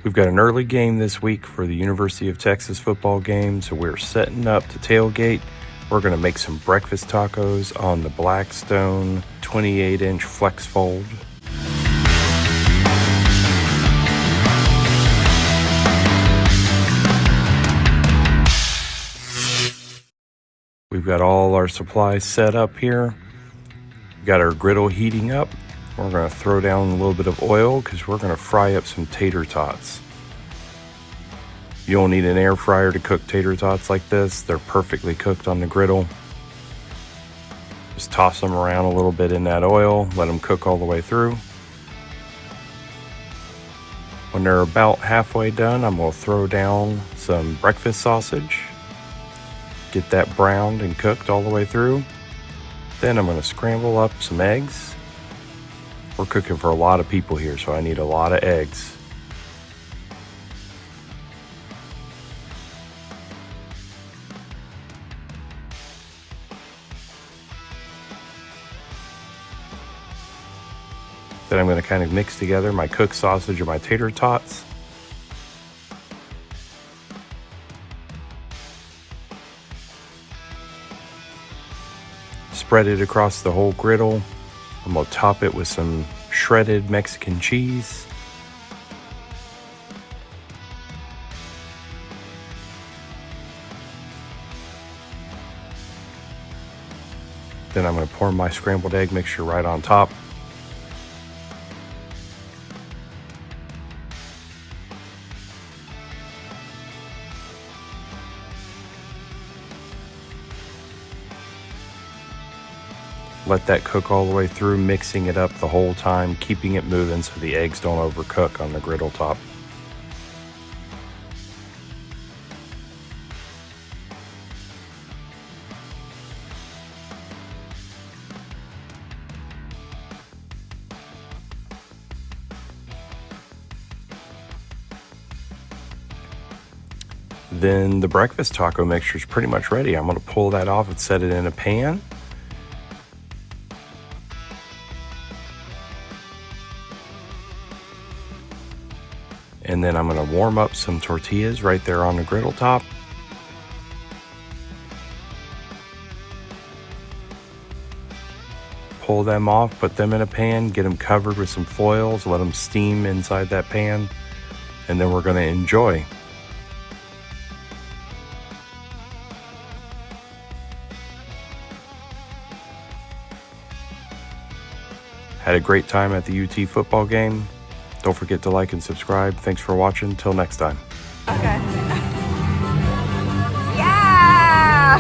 We've got an early game this week for the University of Texas football game, so we're setting up to tailgate. We're going to make some breakfast tacos on the Blackstone 28-inch Flexfold. We've got all our supplies set up here. We've got our griddle heating up. We're going to throw down a little bit of oil because we're going to fry up some tater tots. You don't need an air fryer to cook tater tots like this. They're perfectly cooked on the griddle. Just toss them around a little bit in that oil, let them cook all the way through. When they're about halfway done, I'm going to throw down some breakfast sausage. Get that browned and cooked all the way through. Then I'm going to scramble up some eggs. We're cooking for a lot of people here, so I need a lot of eggs. Then I'm going to kind of mix together my cooked sausage and my tater tots. Spread it across the whole griddle. I'm going to top it with some shredded Mexican cheese. Then I'm going to pour my scrambled egg mixture right on top. Let that cook all the way through, mixing it up the whole time, keeping it moving so the eggs don't overcook on the griddle top. Then the breakfast taco mixture is pretty much ready. I'm going to pull that off and set it in a pan. And then I'm going to warm up some tortillas right there on the griddle top. Pull them off, put them in a pan, get them covered with some foils, let them steam inside that pan, and then we're going to enjoy. Had a great time at the UT football game. Don't forget to like and subscribe. Thanks for watching. Till next time. Okay. Yeah!